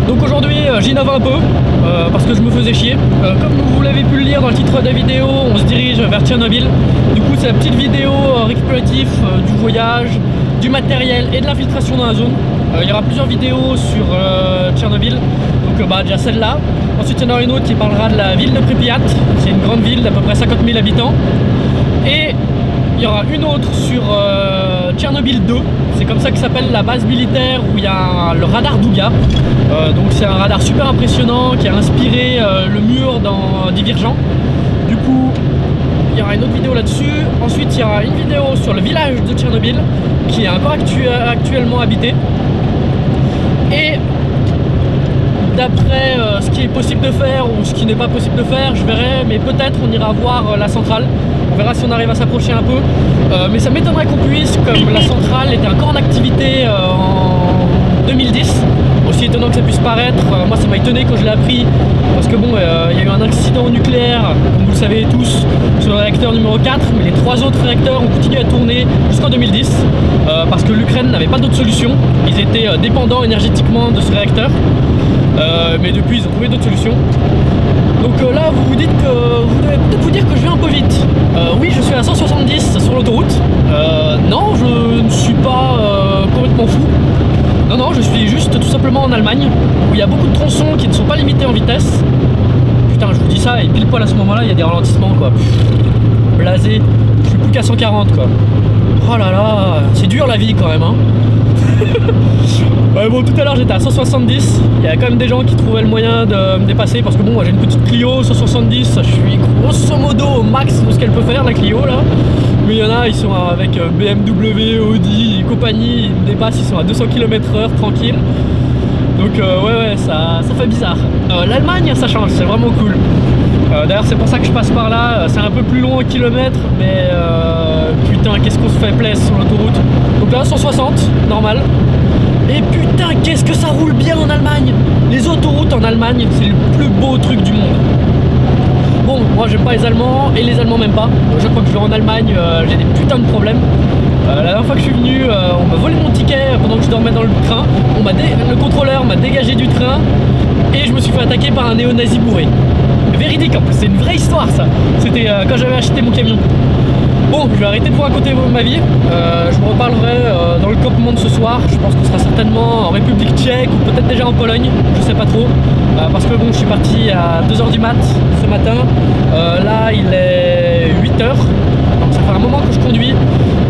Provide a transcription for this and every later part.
Donc aujourd'hui j'innove un peu parce que je me faisais chier. Comme vous l'avez pu le lire dans le titre de la vidéo, on se dirige vers Tchernobyl. Du coup c'est la petite vidéo récapitulative du voyage, du matériel et de l'infiltration dans la zone. Il y aura plusieurs vidéos sur Tchernobyl, donc déjà celle-là. Ensuite il y en aura une autre qui parlera de la ville de Pripyat. C'est une grande ville d'à peu près 50 000 habitants. Et il y aura une autre sur Tchernobyl 2, c'est comme ça que s'appelle la base militaire où il y a le radar Douga. Donc c'est un radar super impressionnant qui a inspiré le mur dans Divergent. Du coup, il y aura une autre vidéo là-dessus. Ensuite, il y aura une vidéo sur le village de Tchernobyl qui est encore actuellement habité. Et d'après ce qui est possible de faire ou ce qui n'est pas possible de faire, je verrai, mais peut-être on ira voir la centrale. On verra si on arrive à s'approcher un peu, mais ça m'étonnerait qu'on puisse, comme la centrale était encore en activité en 2010, aussi étonnant que ça puisse paraître. Moi ça m'a étonné quand je l'ai appris, parce que bon, il y a eu un accident nucléaire, comme vous le savez tous, sur le réacteur numéro 4, mais les 3 autres réacteurs ont continué à tourner jusqu'en 2010, parce que l'Ukraine n'avait pas d'autre solution, ils étaient dépendants énergétiquement de ce réacteur, mais depuis ils ont trouvé d'autres solutions. Donc là vous vous dites que vous devez peut-être vous dire que je vais un peu vite. Oui, je suis à 170 sur l'autoroute. Non, je ne suis pas complètement fou. Non, non, je suis juste tout simplement en Allemagne où il y a beaucoup de tronçons qui ne sont pas limités en vitesse. Putain, je vous dis ça et pile poil à ce moment-là, il y a des ralentissements quoi. Blasé, je suis plus qu'à 140 quoi. Oh là là, c'est dur la vie quand même hein. Ouais, bon, tout à l'heure j'étais à 170, il y a quand même des gens qui trouvaient le moyen de me dépasser parce que bon, moi j'ai une petite Clio 170, je suis grosso modo au max de ce qu'elle peut faire la Clio là. Mais il y en a, ils sont avec BMW, Audi et compagnie, ils me dépassent, ils sont à 200 km/h tranquille. Donc ouais, ça fait bizarre. L'Allemagne ça change, c'est vraiment cool. D'ailleurs c'est pour ça que je passe par là, c'est un peu plus long en kilomètres, mais putain qu'est-ce qu'on se fait plaisir sur l'autoroute. Donc là 160, normal. Et putain qu'est-ce que ça roule bien en Allemagne. Les autoroutes en Allemagne c'est le plus beau truc du monde. Bon, moi j'aime pas les Allemands et les Allemands même pas. Chaque fois que je vais en Allemagne j'ai des putains de problèmes. La dernière fois que je suis venu, on m'a volé mon ticket pendant que je dormais dans le train. Le contrôleur m'a dégagé du train et je me suis fait attaquer par un néo-nazi bourré. Véridique en plus, c'est une vraie histoire ça. C'était quand j'avais acheté mon camion. Bon, je vais arrêter de vous raconter ma vie. Je vous reparlerai dans le campement de ce soir. Je pense qu'on sera certainement en République tchèque ou peut-être déjà en Pologne. Je sais pas trop. Parce que bon, je suis parti à 2 h du mat ce matin. Là, il est 8 h. Donc ça fait un moment que je conduis.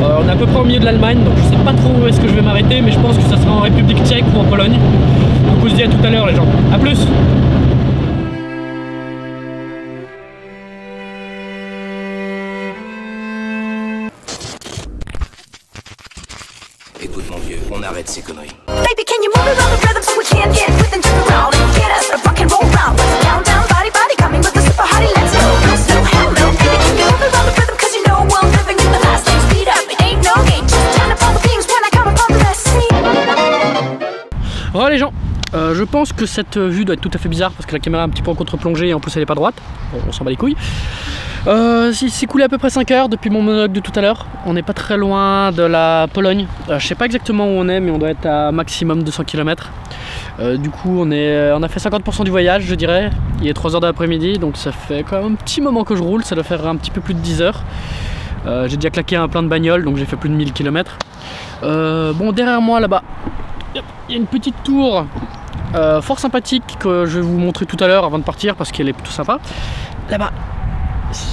On est à peu près au milieu de l'Allemagne. Donc je sais pas trop où est-ce que je vais m'arrêter. Mais je pense que ça sera en République tchèque ou en Pologne. Donc on se dit à tout à l'heure les gens. A plus. Écoute mon vieux, on arrête ces conneries. Baby, can you move around the rhythm so we can get with and turn around and get us a rock and roll round. Let's down, down, body, body, coming with the super hottie. Let's go, real slow, hell no. Baby, can you move around the rhythm 'cause you know we're living in the fast lane. Speed up, it ain't no game. Just turn up all the things when I come upon the recipe. Voilà les gens, je pense que cette vue doit être tout à fait bizarre parce que la caméra est un petit peu en contre-plongée et en plus elle est pas droite. Bon, on s'en bat les couilles. Il s'est coulé à peu près 5 heures depuis mon monologue de tout à l'heure. On n'est pas très loin de la Pologne. Je sais pas exactement où on est, mais on doit être à maximum 200 km. Du coup on a fait 50% du voyage je dirais. Il est 3 h de l'après-midi, donc ça fait quand même un petit moment que je roule. Ça doit faire un petit peu plus de 10 heures. J'ai déjà claqué un plein de bagnoles, donc j'ai fait plus de 1000 km. Bon, derrière moi là-bas, il y a une petite tour fort sympathique que je vais vous montrer tout à l'heure avant de partir parce qu'elle est plutôt sympa. Là-bas,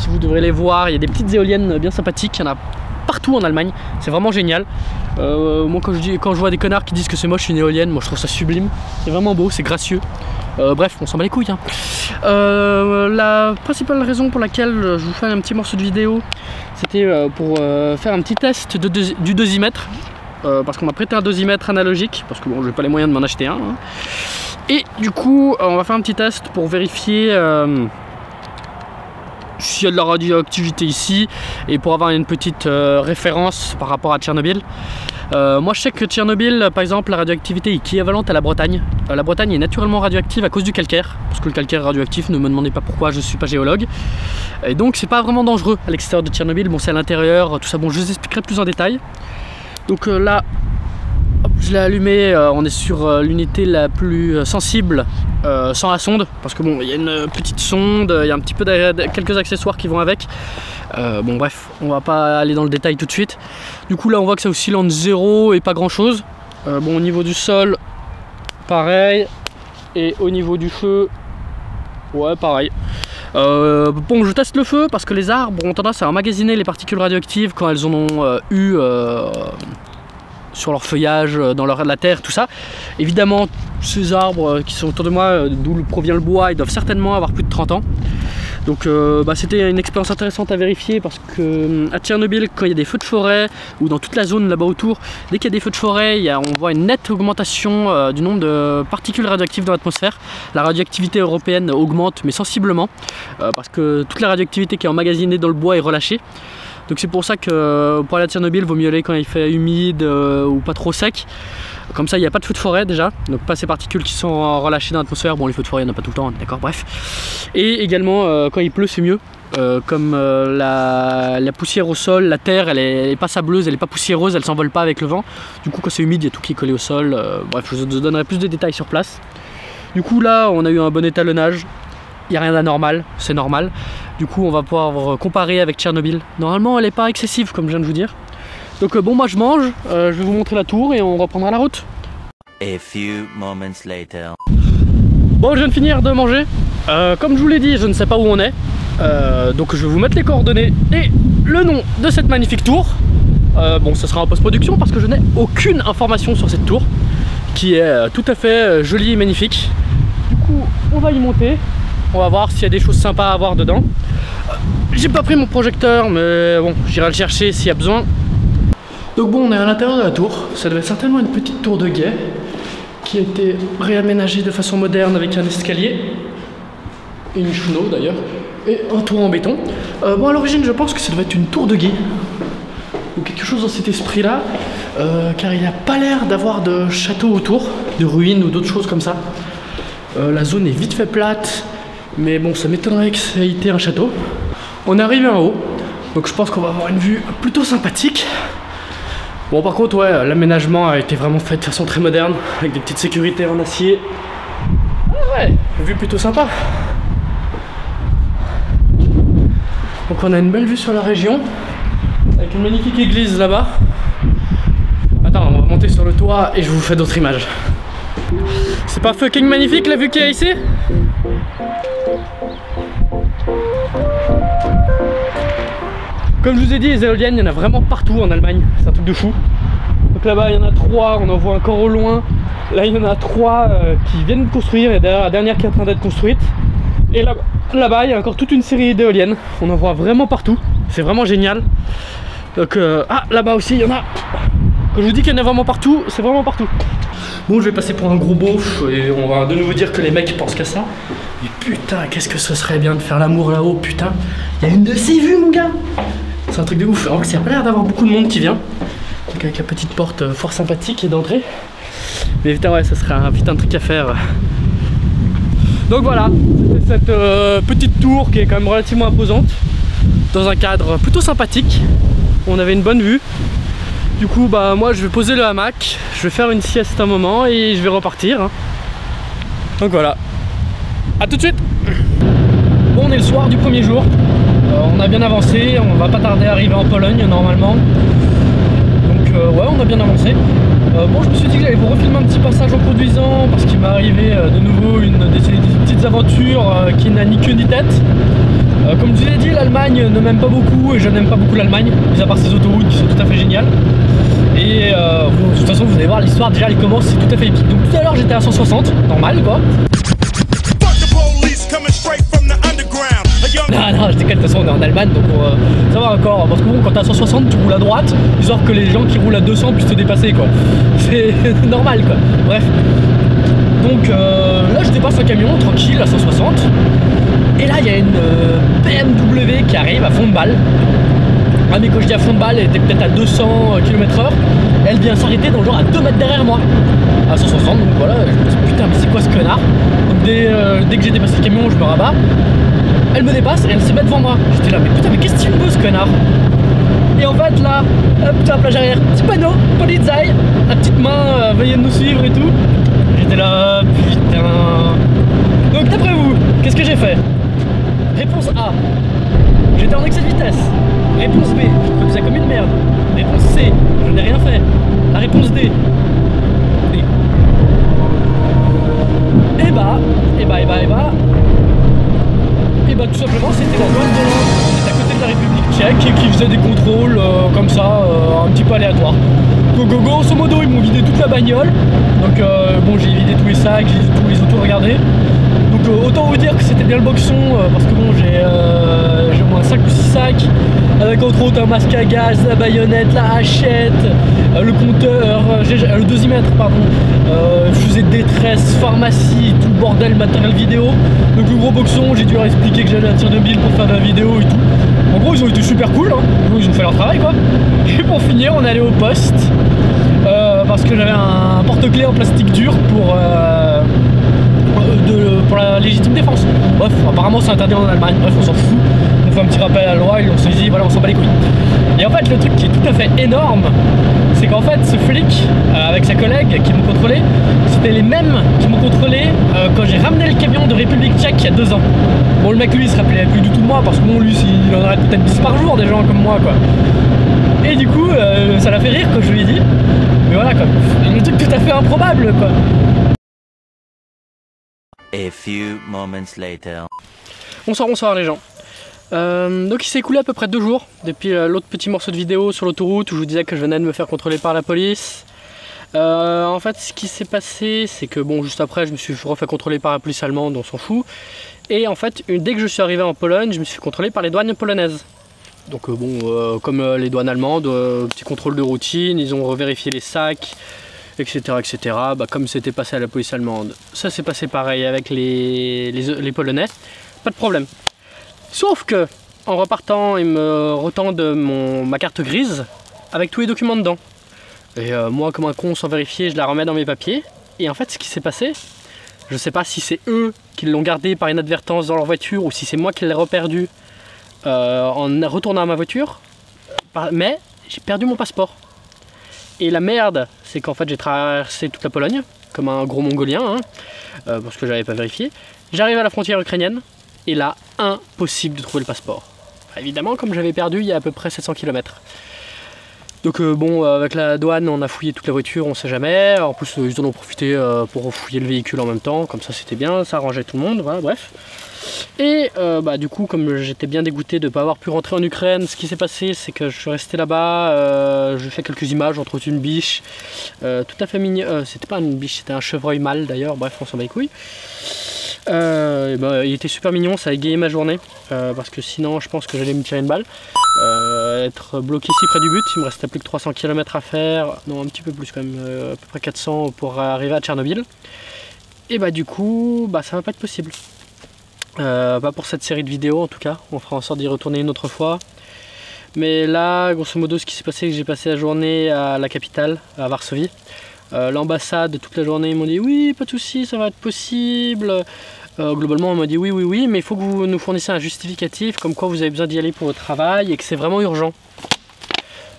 vous devrez les voir, il y a des petites éoliennes bien sympathiques, il y en a partout en Allemagne, c'est vraiment génial. Moi quand je vois des connards qui disent que c'est moche une éolienne, moi je trouve ça sublime, c'est vraiment beau, c'est gracieux. Bref, on s'en bat les couilles hein. La principale raison pour laquelle je vous fais un petit morceau de vidéo, c'était pour faire un petit test du dosimètre. Parce qu'on m'a prêté un dosimètre analogique, parce que bon, j'ai pas les moyens de m'en acheter un hein. Et du coup on va faire un petit test pour vérifier s'il y a de la radioactivité ici et pour avoir une petite référence par rapport à Tchernobyl. Moi je sais que Tchernobyl par exemple la radioactivité est équivalente à la Bretagne. La Bretagne est naturellement radioactive à cause du calcaire, parce que le calcaire est radioactif, ne me demandez pas pourquoi, je suis pas géologue. Et donc c'est pas vraiment dangereux à l'extérieur de Tchernobyl, bon c'est à l'intérieur, tout ça, bon je vous expliquerai plus en détail. Donc là, hop, je je l'ai allumé, on est sur l'unité la plus sensible sans la sonde, parce que bon, il y a une petite sonde, il y a un petit peu quelques accessoires qui vont avec. Bon bref, on va pas aller dans le détail tout de suite. Du coup là on voit que ça oscille entre 0 et pas grand chose. Bon, au niveau du sol, pareil, et au niveau du feu, ouais pareil. Bon, je teste le feu parce que les arbres ont tendance à emmagasiner les particules radioactives quand elles en ont eu sur leur feuillage, dans la terre, tout ça. Évidemment, ces arbres qui sont autour de moi, d'où provient le bois, ils doivent certainement avoir plus de 30 ans. Donc c'était une expérience intéressante à vérifier parce que à Tchernobyl, quand il y a des feux de forêt ou dans toute la zone là-bas autour, dès qu'il y a des feux de forêt, on voit une nette augmentation du nombre de particules radioactives dans l'atmosphère. La radioactivité européenne augmente, mais sensiblement, parce que toute la radioactivité qui est emmagasinée dans le bois est relâchée. Donc c'est pour ça que pour aller à Tchernobyl, il vaut mieux aller quand il fait humide ou pas trop sec. Comme ça, il n'y a pas de feu de forêt déjà, donc pas ces particules qui sont relâchées dans l'atmosphère. Bon, les feux de forêt, il n'y en a pas tout le temps, d'accord, bref. Et également, quand il pleut, c'est mieux. Comme la poussière au sol, la terre, elle est pas sableuse, elle est pas poussiéreuse, elle s'envole pas avec le vent. Du coup, quand c'est humide, il y a tout qui est collé au sol. Bref, je vous donnerai plus de détails sur place. Du coup, là, on a eu un bon étalonnage. Il n'y a rien d'anormal, c'est normal. Du coup, on va pouvoir comparer avec Tchernobyl. Normalement, elle n'est pas excessive, comme je viens de vous dire. Donc bon, moi je mange, je vais vous montrer la tour et on reprendra la route. A few moments later. Bon, je viens de finir de manger. Comme je vous l'ai dit, je ne sais pas où on est. Donc je vais vous mettre les coordonnées et le nom de cette magnifique tour. Bon, ça sera en post-production parce que je n'ai aucune information sur cette tour, qui est tout à fait jolie et magnifique. Du coup, on va y monter. On va voir s'il y a des choses sympas à voir dedans. J'ai pas pris mon projecteur, mais bon, j'irai le chercher s'il y a besoin. Donc bon, on est à l'intérieur de la tour. Ça devait être certainement une petite tour de guet qui a été réaménagée de façon moderne avec un escalier et une cheneau d'ailleurs et un toit en béton. Bon, à l'origine, je pense que ça devait être une tour de guet ou quelque chose dans cet esprit-là, car il n'a pas l'air d'avoir de château autour, de ruines ou d'autres choses comme ça. La zone est vite fait plate, mais bon, ça m'étonnerait que ça ait été un château. On est arrivé en haut, donc je pense qu'on va avoir une vue plutôt sympathique. Bon, par contre, ouais, l'aménagement a été vraiment fait de façon très moderne, avec des petites sécurités en acier. Ah ouais, vue plutôt sympa. Donc on a une belle vue sur la région, avec une magnifique église là-bas. Attends, on va monter sur le toit et je vous fais d'autres images. C'est pas fucking magnifique la vue qu'il y a ici? Comme je vous ai dit, les éoliennes, il y en a vraiment partout en Allemagne, c'est un truc de fou. Donc là-bas, il y en a 3, on en voit encore au loin. Là, il y en a 3 qui viennent de construire, et derrière la dernière qui est en train d'être construite. Et là-bas, il y a encore toute une série d'éoliennes, on en voit vraiment partout, c'est vraiment génial. Donc, ah, là-bas aussi, il y en a. Quand je vous dis qu'il y en a vraiment partout, c'est vraiment partout. Bon, je vais passer pour un gros beauf et on va de nouveau dire que les mecs pensent qu'à ça. Mais putain, qu'est-ce que ce serait bien de faire l'amour là-haut, putain. Il y a une de ces vues, mon gars. C'est un truc de ouf. En plus, il n'y a pas l'air d'avoir beaucoup de monde qui vient. Donc avec la petite porte fort sympathique et d'entrée. Mais putain, ouais, ça serait un putain de truc à faire. Donc voilà, c'était cette petite tour qui est quand même relativement imposante, dans un cadre plutôt sympathique. On avait une bonne vue. Du coup, bah moi je vais poser le hamac, je vais faire une sieste un moment et je vais repartir. Donc voilà, à tout de suite. Bon, on est le soir du premier jour, on a bien avancé, on va pas tarder à arriver en Pologne normalement. Donc ouais, on a bien avancé. Bon, je me suis dit que j'allais vous refilmer un petit passage en conduisant parce qu'il m'est arrivé de nouveau une des petites aventures qui n'a ni queue ni tête. Comme je vous l'ai dit, l'Allemagne ne m'aime pas beaucoup et je n'aime pas beaucoup l'Allemagne, mis à part ces autoroutes qui sont tout à fait géniales. Et bon, de toute façon, vous allez voir, l'histoire déjà elle commence, c'est tout à fait épique. Donc tout à l'heure j'étais à 160, normal quoi. Non, je décale, de toute façon on est en Allemagne donc ça va encore. Parce que bon, quand t'es à 160, tu roules à droite, genre que les gens qui roulent à 200 puissent te dépasser quoi. C'est normal quoi. Bref. Donc là je dépasse un camion tranquille à 160. Et là il y a une BMW qui arrive à fond de balle. Ah, mais quand je dis à fond de balle, elle était peut-être à 200 km/h. Elle vient s'arrêter dans le genre à 2 mètres derrière moi. À 160, donc voilà, je me dis putain mais c'est quoi ce connard. Donc dès que j'ai dépassé le camion, je me rabats. Elle me dépasse et elle se met devant moi. J'étais là, mais putain mais qu'est-ce qu'il me veut ce connard. Et en fait là, hop, sur la plage arrière, petit panneau, Polizei, la petite main, veuillez nous suivre et tout. J'étais là, putain. Donc d'après vous, qu'est-ce que j'ai fait? Réponse A, j'étais en excès de vitesse. Réponse B, je conduisais comme une merde. Réponse C, je n'ai rien fait. La réponse D. Et bah tout simplement c'était la douane de l'Inde. C'était à côté de la République tchèque et qui faisait des contrôles comme ça, un petit peu aléatoires. Donc grosso modo ils m'ont vidé toute la bagnole. Donc bon, j'ai vidé tous les sacs, j'ai tous les autos regardés. Donc autant vous dire que c'était bien le boxon parce que bon j'ai au moins 5 ou 6 sacs avec entre autres un masque à gaz, la baïonnette, la hachette, le compteur, le dosimètre pardon, fusée de détresse, pharmacie, tout le bordel, matériel vidéo. Donc le gros boxon, j'ai dû leur expliquer que j'allais à Tchernobyl pour faire de la vidéo et tout. En gros ils ont été super cool, hein. Ils ont fait leur travail quoi. Et pour finir on est allé au poste parce que j'avais un porte-clés en plastique dur pour la légitime défense. Bref, apparemment c'est interdit en Allemagne, bref on s'en fout. On fait un petit rappel à la loi et on se dit voilà on s'en bat les couilles. Et en fait le truc qui est tout à fait énorme, c'est qu'en fait ce flic avec sa collègue qui m'ont contrôlé, c'était les mêmes qui m'ont contrôlé quand j'ai ramené le camion de République tchèque il y a 2 ans. Bon le mec lui il se rappelait plus du tout de moi parce que bon lui il en aurait peut-être 10 par jour des gens comme moi quoi. Et du coup ça l'a fait rire quand je lui ai dit. Mais voilà quoi, le truc tout à fait improbable quoi. A few moments later. Bonsoir les gens. Donc il s'est écoulé à peu près 2 jours depuis l'autre petit morceau de vidéo sur l'autoroute où je vous disais que je venais de me faire contrôler par la police. En fait ce qui s'est passé c'est que bon juste après je me suis refait contrôler par la police allemande, on s'en fout. Et en fait dès que je suis arrivé en Pologne je me suis fait contrôler par les douanes polonaises. Donc bon comme les douanes allemandes, petit contrôle de routine, ils ont revérifié les sacs, etc. etc. Bah, comme c'était passé à la police allemande, ça s'est passé pareil avec les Polonais, pas de problème. Sauf que en repartant, ils me retendent ma carte grise avec tous les documents dedans. Et moi, comme un con sans vérifier, je la remets dans mes papiers. Et en fait, ce qui s'est passé, je sais pas si c'est eux qui l'ont gardé par inadvertance dans leur voiture ou si c'est moi qui l'ai reperdu en retournant à ma voiture. Mais j'ai perdu mon passeport. Et la merde, c'est qu'en fait j'ai traversé toute la Pologne, comme un gros mongolien, hein, parce que j'avais pas vérifié. J'arrive à la frontière ukrainienne, et là, impossible de trouver le passeport. Évidemment, comme j'avais perdu il y a à peu près 700 km. Donc bon, avec la douane, on a fouillé toute la voiture, on sait jamais. En plus, ils en ont profité pour fouiller le véhicule en même temps, comme ça c'était bien, ça arrangeait tout le monde, voilà, bref. Et bah, du coup, comme j'étais bien dégoûté de ne pas avoir pu rentrer en Ukraine, ce qui s'est passé, c'est que je suis resté là-bas, j'ai fait quelques images entre une biche, tout à fait mignon, c'était pas une biche, c'était un chevreuil mâle d'ailleurs, bref, on s'en bat les couilles. Et bah, il était super mignon, ça a égayé ma journée, parce que sinon je pense que j'allais me tirer une balle. Être bloqué ici près du but, il me restait plus que 300 km à faire, non un petit peu plus quand même, à peu près 400 pour arriver à Tchernobyl. Et bah du coup, bah, ça va pas être possible. Pas pour cette série de vidéos en tout cas, on fera en sorte d'y retourner une autre fois. Mais là, grosso modo, ce qui s'est passé, c'est que j'ai passé la journée à la capitale, à Varsovie. L'ambassade, toute la journée, ils m'ont dit oui, pas de soucis, ça va être possible. Globalement, on m'a dit oui, mais il faut que vous nous fournissiez un justificatif, comme quoi vous avez besoin d'y aller pour votre travail et que c'est vraiment urgent.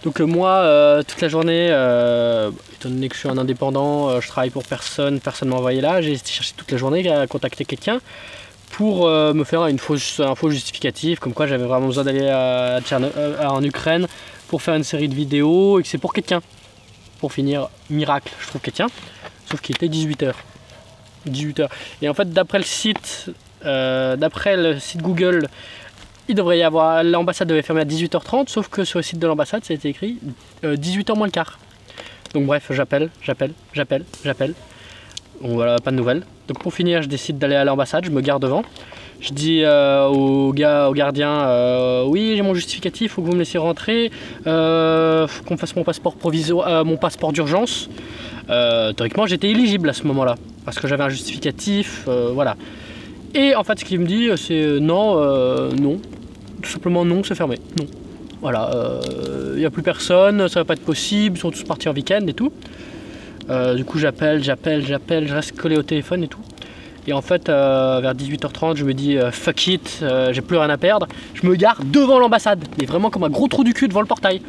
Donc moi, toute la journée, étant donné que je suis un indépendant, je travaille pour personne, personne m'a envoyé là, j'ai cherché toute la journée à contacter quelqu'un pour me faire un faux justificatif, comme quoi j'avais vraiment besoin d'aller en Ukraine pour faire une série de vidéos et que c'est pour quelqu'un. Pour finir, miracle, je trouve quelqu'un, sauf qu'il était 18h. 18h. Et en fait, d'après le site Google, il devrait y avoir, l'ambassade devait fermer à 18h30, sauf que sur le site de l'ambassade, ça a été écrit 18h moins le quart. Donc bref, j'appelle. Bon voilà, pas de nouvelles. Donc pour finir, je décide d'aller à l'ambassade, je me gare devant. Je dis au gardien, oui j'ai mon justificatif, faut que vous me laissiez rentrer, faut qu'on fasse mon passeport provisoire, mon passeport d'urgence. Théoriquement j'étais éligible à ce moment-là, parce que j'avais un justificatif, voilà. Et en fait ce qu'il me dit c'est non, non, tout simplement non, c'est fermé, non. Voilà, il n'y a plus personne, ça va pas être possible, ils sont tous partis en week-end et tout. Du coup j'appelle, je reste collé au téléphone et tout. Et en fait, vers 18h30, je me dis fuck it, j'ai plus rien à perdre. Je me gare devant l'ambassade, mais vraiment comme un gros trou du cul devant le portail.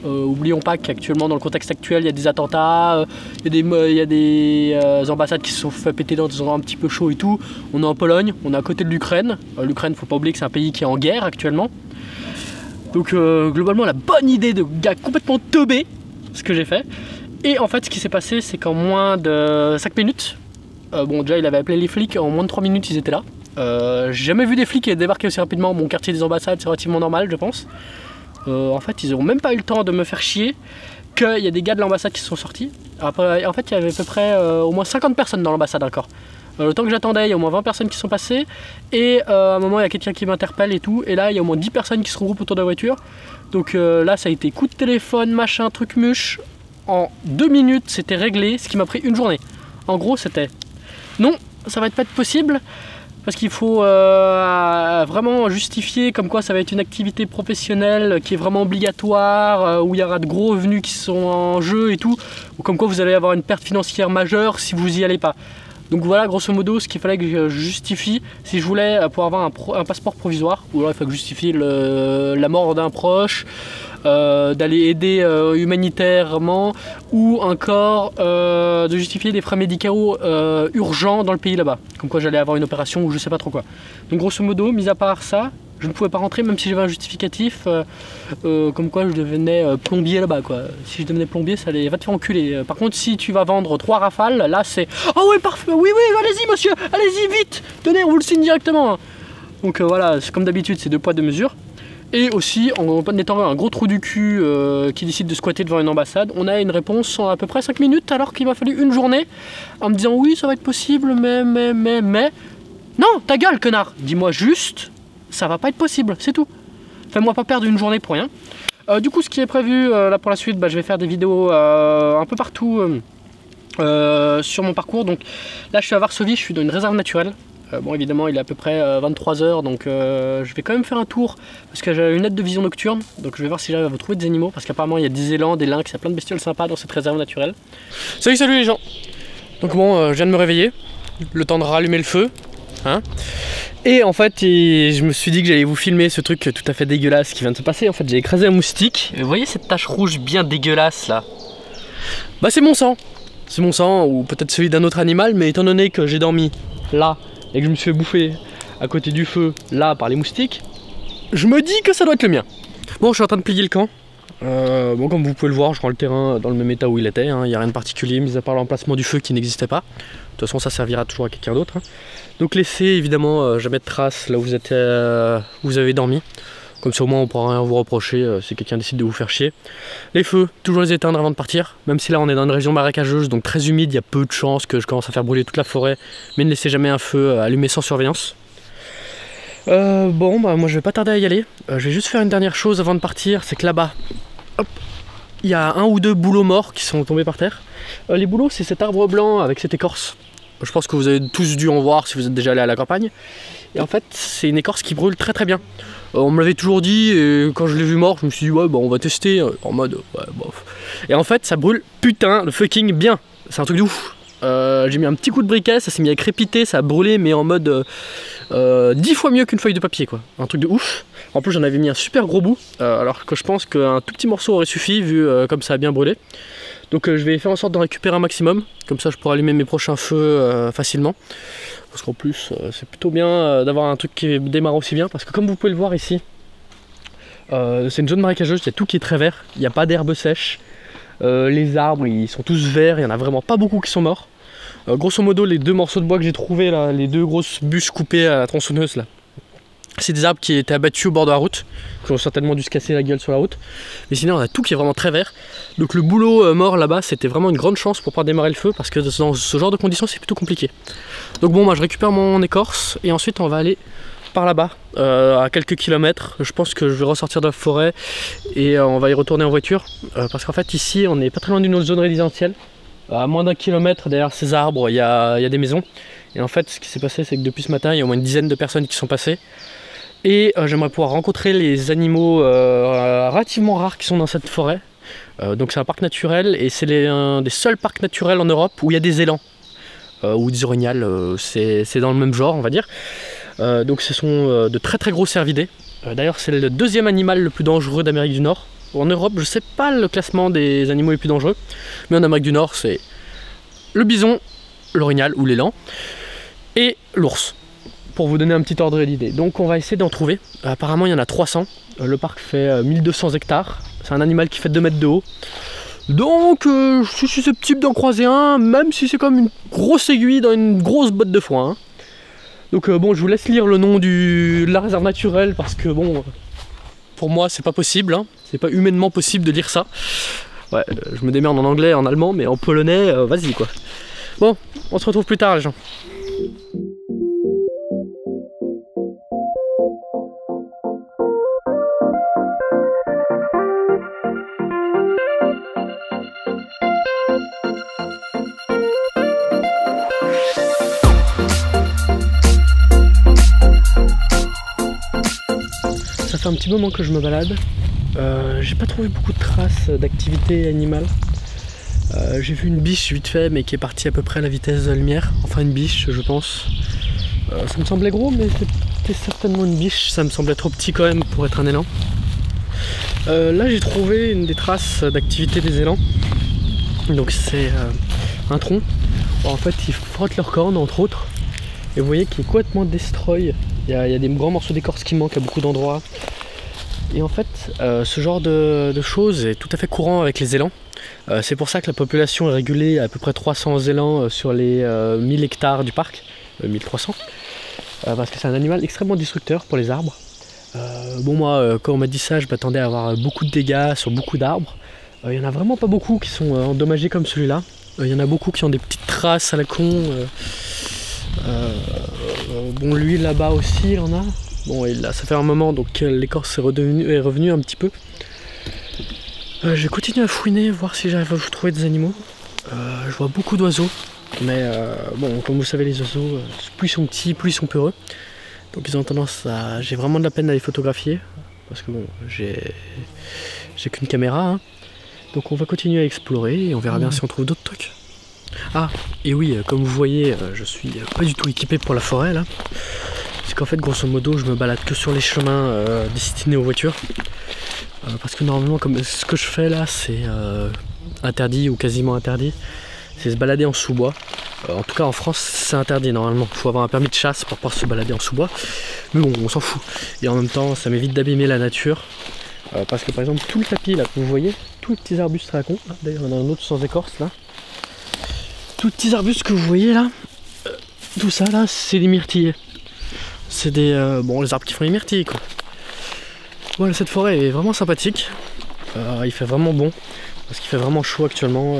Oublions pas qu'actuellement, dans le contexte actuel, il y a des attentats, il y a des ambassades qui se sont fait péter dans des endroits un petit peu chauds et tout. On est en Pologne, on est à côté de l'Ukraine. L'Ukraine, faut pas oublier que c'est un pays qui est en guerre actuellement. Donc globalement, la bonne idée de gars complètement teubé, ce que j'ai fait. Et en fait, ce qui s'est passé, c'est qu'en moins de 5 minutes, bon déjà il avait appelé les flics, en moins de 3 minutes ils étaient là. J'ai jamais vu des flics débarquer aussi rapidement. Mon quartier des ambassades, c'est relativement normal, je pense. En fait, ils n'ont même pas eu le temps de me faire chier qu'il y a des gars de l'ambassade qui se sont sortis. Après, en fait, il y avait à peu près au moins 50 personnes dans l'ambassade encore. Le temps que j'attendais, il y a au moins 20 personnes qui sont passées. Et à un moment, il y a quelqu'un qui m'interpelle et tout. Et là, il y a au moins 10 personnes qui se regroupent autour de la voiture. Donc là, ça a été coup de téléphone, machin, truc muche. En 2 minutes, c'était réglé, ce qui m'a pris une journée. En gros, c'était non, ça va pas être possible. Parce qu'il faut vraiment justifier comme quoi ça va être une activité professionnelle qui est vraiment obligatoire, où il y aura de gros revenus qui sont en jeu et tout, ou comme quoi vous allez avoir une perte financière majeure si vous y allez pas. Donc voilà grosso modo ce qu'il fallait que je justifie si je voulais pouvoir avoir un passeport provisoire, ou alors il faut que je justifie la mort d'un proche, d'aller aider humanitairement, ou encore de justifier des frais médicaux urgents dans le pays là-bas, comme quoi j'allais avoir une opération ou je sais pas trop quoi. Donc grosso modo, mis à part ça, je ne pouvais pas rentrer même si j'avais un justificatif comme quoi je devenais plombier là-bas quoi. Si je devenais plombier, ça allait, va te faire enculer. Par contre, si tu vas vendre 3 rafales, là c'est oh oui parfait, oui allez-y monsieur, allez-y vite, tenez on vous le signe directement. Donc voilà, c'est comme d'habitude, c'est 2 poids 2 mesures. Et aussi, en étant un gros trou du cul qui décide de squatter devant une ambassade, on a une réponse en à peu près 5 minutes alors qu'il m'a fallu une journée en me disant oui ça va être possible mais... Non, ta gueule connard, dis-moi juste, ça va pas être possible, c'est tout. Fais-moi pas perdre une journée pour rien. Du coup ce qui est prévu là pour la suite, je vais faire des vidéos un peu partout sur mon parcours. Donc là je suis à Varsovie, je suis dans une réserve naturelle. Bon évidemment il est à peu près 23h donc je vais quand même faire un tour parce que j'ai une aide de vision nocturne, donc je vais voir si j'arrive à vous trouver des animaux parce qu'apparemment il y a des élans, des lynx, il y a plein de bestioles sympas dans cette réserve naturelle. Salut les gens. Donc bon je viens de me réveiller, le temps de rallumer le feu hein. Et en fait je me suis dit que j'allais vous filmer ce truc tout à fait dégueulasse qui vient de se passer. En fait j'ai écrasé un moustique et vous voyez cette tache rouge bien dégueulasse là, bah c'est mon sang. C'est mon sang ou peut-être celui d'un autre animal, mais étant donné que j'ai dormi là et que je me suis fait bouffer à côté du feu là par les moustiques, je me dis que ça doit être le mien. Bon, je suis en train de plier le camp. Bon, comme vous pouvez le voir, je rends le terrain dans le même état où il était, hein. Il n'y a rien de particulier, mis à part l'emplacement du feu qui n'existait pas. De toute façon, ça servira toujours à quelqu'un d'autre, hein. Donc laissez évidemment jamais de traces là où vous avez dormi. Comme ça au moins on pourra rien vous reprocher si quelqu'un décide de vous faire chier. Les feux, toujours les éteindre avant de partir. Même si là on est dans une région marécageuse, donc très humide, il y a peu de chances que je commence à faire brûler toute la forêt. Mais ne laissez jamais un feu allumé sans surveillance. Bon bah moi je vais pas tarder à y aller. Je vais juste faire une dernière chose avant de partir, c'est que là-bas, hop, il y a 1 ou 2 bouleaux morts qui sont tombés par terre. Les bouleaux c'est cet arbre blanc avec cette écorce. Je pense que vous avez tous dû en voir si vous êtes déjà allé à la campagne. Et en fait c'est une écorce qui brûle très bien. On me l'avait toujours dit et quand je l'ai vu mort je me suis dit ouais bah on va tester en mode ouais bof. Et en fait ça brûle putain de fucking bien. C'est un truc de ouf. J'ai mis un petit coup de briquet, ça s'est mis à crépiter, ça a brûlé mais en mode 10 fois mieux qu'une feuille de papier quoi. Un truc de ouf. En plus j'en avais mis un super gros bout alors que je pense qu'un tout petit morceau aurait suffi vu comme ça a bien brûlé. Donc je vais faire en sorte d'en récupérer un maximum, comme ça je pourrai allumer mes prochains feux facilement. Parce qu'en plus c'est plutôt bien d'avoir un truc qui démarre aussi bien, parce que comme vous pouvez le voir ici, c'est une zone marécageuse, il y a tout qui est très vert, il n'y a pas d'herbe sèche, les arbres ils sont tous verts, il n'y en a vraiment pas beaucoup qui sont morts. Grosso modo les 2 morceaux de bois que j'ai trouvés là, les 2 grosses bûches coupées à la tronçonneuse là, c'est des arbres qui étaient abattus au bord de la route, qui ont certainement dû se casser la gueule sur la route. Mais sinon on a tout qui est vraiment très vert. Donc le bouleau mort là-bas c'était vraiment une grande chance pour pouvoir démarrer le feu, parce que dans ce genre de conditions c'est plutôt compliqué. Donc bon moi je récupère mon écorce et ensuite on va aller par là-bas à quelques kilomètres. Je pense que je vais ressortir de la forêt et on va y retourner en voiture parce qu'en fait ici on est pas très loin d'une autre zone résidentielle. À moins d'1 kilomètre derrière ces arbres il y a des maisons. Et en fait ce qui s'est passé c'est que depuis ce matin il y a au moins une dizaine de personnes qui sont passées. Et j'aimerais pouvoir rencontrer les animaux relativement rares qui sont dans cette forêt. Donc c'est un parc naturel et c'est un des seuls parcs naturels en Europe où il y a des élans. ou des orignales, c'est dans le même genre on va dire. Donc ce sont de très gros cervidés. D'ailleurs c'est le deuxième animal le plus dangereux d'Amérique du Nord. En Europe je sais pas le classement des animaux les plus dangereux, mais en Amérique du Nord c'est le bison, l'orignal ou l'élan et l'ours, pour vous donner un petit ordre d'idée. Donc on va essayer d'en trouver. Apparemment il y en a 300. Le parc fait 1200 hectares. C'est un animal qui fait 2 mètres de haut. Donc je suis susceptible d'en croiser un, même si c'est comme une grosse aiguille dans une grosse botte de foin. Hein. Donc bon, je vous laisse lire le nom de la réserve naturelle parce que bon, pour moi c'est pas possible. Hein. C'est pas humainement possible de lire ça. Ouais, je me démerde en anglais, en allemand, mais en polonais, vas-y quoi. Bon, on se retrouve plus tard les gens. Ça fait un petit moment que je me balade. J'ai pas trouvé beaucoup de traces d'activité animale. J'ai vu une biche vite fait, mais qui est partie à peu près à la vitesse de la lumière. Enfin une biche, je pense. Ça me semblait gros, mais c'était certainement une biche. Ça me semblait trop petit quand même pour être un élan. Là j'ai trouvé une des traces d'activité des élans. Donc c'est un tronc. Bon, en fait ils frottent leurs cornes entre autres. Et vous voyez qu'il est complètement destroy. Il y a des grands morceaux d'écorce qui manquent à beaucoup d'endroits. Et en fait, ce genre de choses est tout à fait courant avec les élans. C'est pour ça que la population est régulée à peu près 300 élans sur les 1000 hectares du parc, 1300. Parce que c'est un animal extrêmement destructeur pour les arbres. Bon moi, quand on m'a dit ça, je m'attendais à avoir beaucoup de dégâts sur beaucoup d'arbres. Il n'y en a vraiment pas beaucoup qui sont endommagés comme celui-là. Il y en a beaucoup qui ont des petites traces à la con. Bon lui là-bas aussi il en a. Bon et là ça fait un moment donc l'écorce est revenue un petit peu. Je vais continuer à fouiner, voir si j'arrive à trouver des animaux. Je vois beaucoup d'oiseaux. Mais bon comme vous savez les oiseaux, plus ils sont petits, plus ils sont peureux. Donc ils ont tendance à... J'ai vraiment de la peine à les photographier. Parce que bon j'ai qu'une caméra. Hein. Donc on va continuer à explorer et on verra bien si on trouve d'autres trucs. Ah, et oui, comme vous voyez, je suis pas du tout équipé pour la forêt là. C'est qu'en fait, grosso modo, je me balade que sur les chemins destinés aux voitures. Parce que normalement, comme ce que je fais là, c'est interdit ou quasiment interdit. C'est se balader en sous-bois. En tout cas, en France, c'est interdit normalement. Il faut avoir un permis de chasse pour pouvoir se balader en sous-bois. Mais bon, on s'en fout. Et en même temps, ça m'évite d'abîmer la nature. Parce que par exemple, tout le tapis là que vous voyez, tous les petits arbustes à la con. D'ailleurs, il y en a un autre sans écorce là. Tous les petits arbustes que vous voyez là, tout ça là, c'est des myrtilles. C'est des bon, les arbres qui font les myrtilles quoi. Voilà, cette forêt est vraiment sympathique. Il fait vraiment bon parce qu'il fait vraiment chaud actuellement.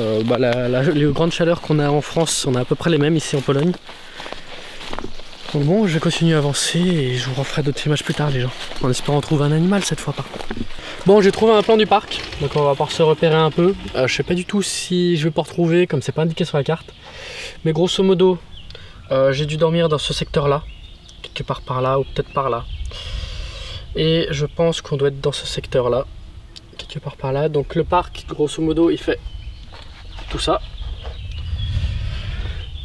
Les grandes chaleurs qu'on a en France, on a à peu près les mêmes ici en Pologne. Donc bon, je vais continuer à avancer et je vous referai d'autres images plus tard les gens. En espérant trouver un animal cette fois par contre. Bon, j'ai trouvé un plan du parc, donc on va pouvoir se repérer un peu. Je sais pas du tout si je vais pas retrouver, comme c'est pas indiqué sur la carte. Mais grosso modo, j'ai dû dormir dans ce secteur-là, quelque part par là ou peut-être par là. Et je pense qu'on doit être dans ce secteur-là, quelque part par là. Donc le parc, grosso modo, il fait tout ça.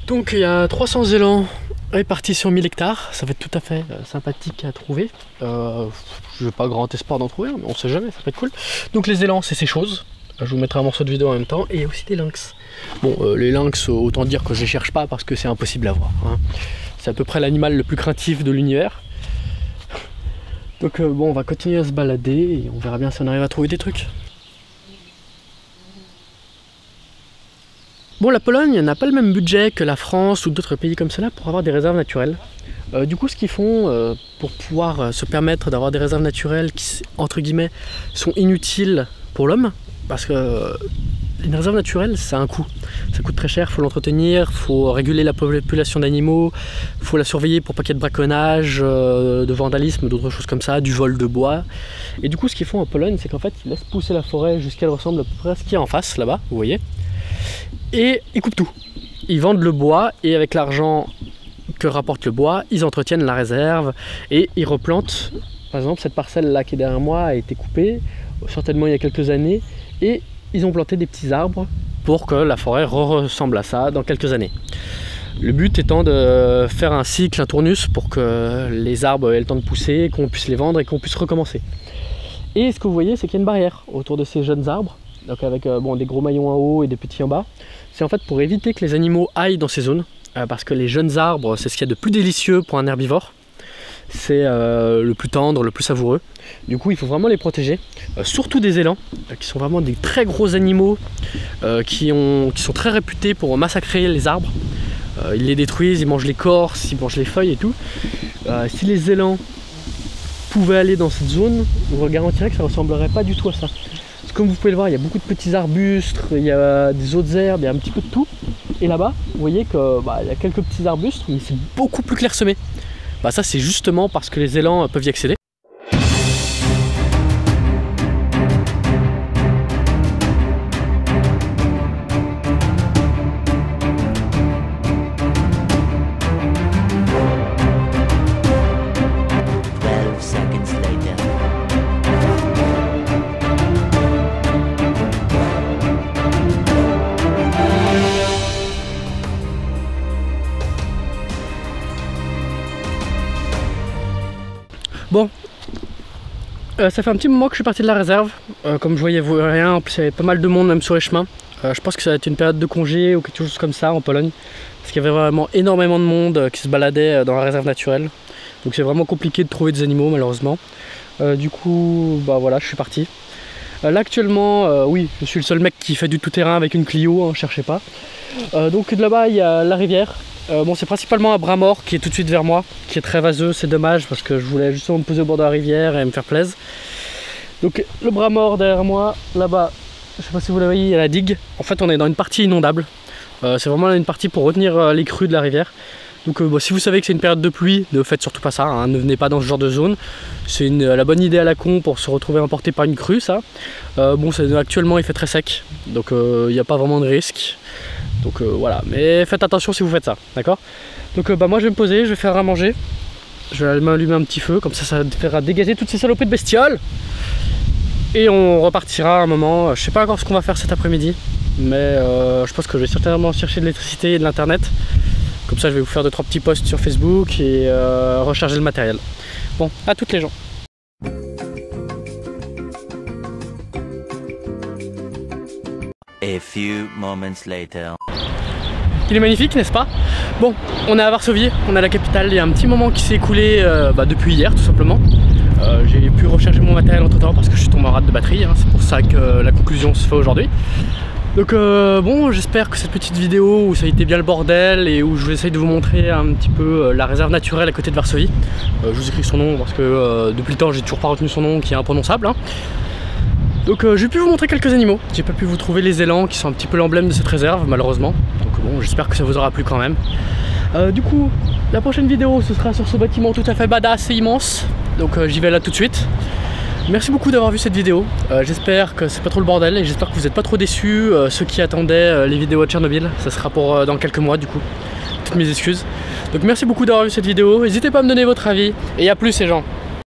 Donc il y a 300 élans répartis sur 1000 hectares, ça va être tout à fait sympathique à trouver. Je n'ai pas grand espoir d'en trouver, mais on sait jamais, ça peut être cool. Donc les élans, c'est ces choses. Je vous mettrai un morceau de vidéo en même temps. Et aussi des lynx. Bon, les lynx, autant dire que je les cherche pas parce que c'est impossible à voir. Hein. C'est à peu près l'animal le plus craintif de l'univers. Donc bon, on va continuer à se balader et on verra bien si on arrive à trouver des trucs. Bon, la Pologne n'a pas le même budget que la France ou d'autres pays comme cela pour avoir des réserves naturelles. Du coup, ce qu'ils font pour pouvoir se permettre d'avoir des réserves naturelles qui, entre guillemets, sont inutiles pour l'homme, parce que une réserve naturelle, ça a un coût. Ça coûte très cher, il faut l'entretenir, il faut réguler la population d'animaux, il faut la surveiller pour pas qu'il y ait de braconnage, de vandalisme, d'autres choses comme ça, du vol de bois. Et du coup, ce qu'ils font en Pologne, c'est qu'en fait, ils laissent pousser la forêt jusqu'à ce qu'elle ressemble à peu près à ce qu'il y a en face, là-bas, vous voyez. Et ils coupent tout. Ils vendent le bois et avec l'argent que rapporte le bois, ils entretiennent la réserve et ils replantent. Par exemple, cette parcelle là qui est derrière moi a été coupée, certainement il y a quelques années, et ils ont planté des petits arbres pour que la forêt ressemble à ça dans quelques années. Le but étant de faire un cycle, un tournus pour que les arbres aient le temps de pousser, qu'on puisse les vendre et qu'on puisse recommencer. Et ce que vous voyez, c'est qu'il y a une barrière autour de ces jeunes arbres, donc avec des gros maillons en haut et des petits en bas. C'est en fait pour éviter que les animaux aillent dans ces zones, parce que les jeunes arbres, c'est ce qu'il y a de plus délicieux pour un herbivore. C'est le plus tendre, le plus savoureux. Du coup, il faut vraiment les protéger, surtout des élans, qui sont vraiment des très gros animaux, qui sont très réputés pour massacrer les arbres. Ils les détruisent, ils mangent l'écorce, ils mangent les feuilles et tout. Si les élans pouvaient aller dans cette zone, je vous garantirais que ça ne ressemblerait pas du tout à ça. Parce que comme vous pouvez le voir, il y a beaucoup de petits arbustes, il y a des autres herbes, il y a un petit peu de tout. Et là-bas, vous voyez qu'il y a quelques petits arbustes, mais c'est beaucoup plus clairsemé. Ça c'est justement parce que les élans peuvent y accéder. Bon, ça fait un petit moment que je suis parti de la réserve, comme je voyais rien, en plus il y avait pas mal de monde même sur les chemins. Je pense que ça va être une période de congé ou quelque chose comme ça en Pologne, parce qu'il y avait vraiment énormément de monde qui se baladait dans la réserve naturelle. Donc c'est vraiment compliqué de trouver des animaux malheureusement. Du coup, voilà, je suis parti. Là actuellement, oui, je suis le seul mec qui fait du tout-terrain avec une Clio, hein, cherchez pas. Donc de là-bas il y a la rivière. Bon, c'est principalement un bras mort qui est tout de suite vers moi, qui est très vaseux, c'est dommage parce que je voulais justement me poser au bord de la rivière et me faire plaisir. Donc le bras mort derrière moi, là-bas, je sais pas si vous le voyez, il y a la digue. En fait on est dans une partie inondable, c'est vraiment une partie pour retenir les crues de la rivière. Donc si vous savez que c'est une période de pluie, ne faites surtout pas ça, hein, ne venez pas dans ce genre de zone. C'est la bonne idée à la con pour se retrouver emporté par une crue, ça. Bon, actuellement il fait très sec, donc il n'y a pas vraiment de risque. Donc voilà, mais faites attention si vous faites ça, d'accord? Donc moi je vais me poser, je vais faire à manger. Je vais m'allumer un petit feu, comme ça fera dégager toutes ces saloperies de bestioles. Et on repartira un moment, je sais pas encore ce qu'on va faire cet après-midi. Mais je pense que je vais certainement chercher de l'électricité et de l'internet. Comme ça je vais vous faire 2-3 petits posts sur Facebook et recharger le matériel. Bon, à toutes les gens. A few moments later. Il est magnifique, n'est-ce pas? Bon, on est à Varsovie, on est à la capitale. Il y a un petit moment qui s'est écoulé depuis hier tout simplement. J'ai pu recharger mon matériel entre temps parce que je suis tombé en rate de batterie, hein. C'est pour ça que la conclusion se fait aujourd'hui. Donc bon, j'espère que cette petite vidéo où ça a été bien le bordel et où je vais essayer de vous montrer un petit peu la réserve naturelle à côté de Varsovie. Je vous écris son nom parce que depuis le temps j'ai toujours pas retenu son nom qui est imprononçable, hein. Donc j'ai pu vous montrer quelques animaux, j'ai pas pu vous trouver les élans qui sont un petit peu l'emblème de cette réserve malheureusement. Donc bon, j'espère que ça vous aura plu quand même. Du coup, la prochaine vidéo ce sera sur ce bâtiment tout à fait badass et immense. Donc j'y vais là tout de suite. Merci beaucoup d'avoir vu cette vidéo, j'espère que c'est pas trop le bordel et j'espère que vous n'êtes pas trop déçus, ceux qui attendaient les vidéos à Tchernobyl. Ça sera pour dans quelques mois du coup, toutes mes excuses. Donc merci beaucoup d'avoir vu cette vidéo, n'hésitez pas à me donner votre avis et à plus les gens.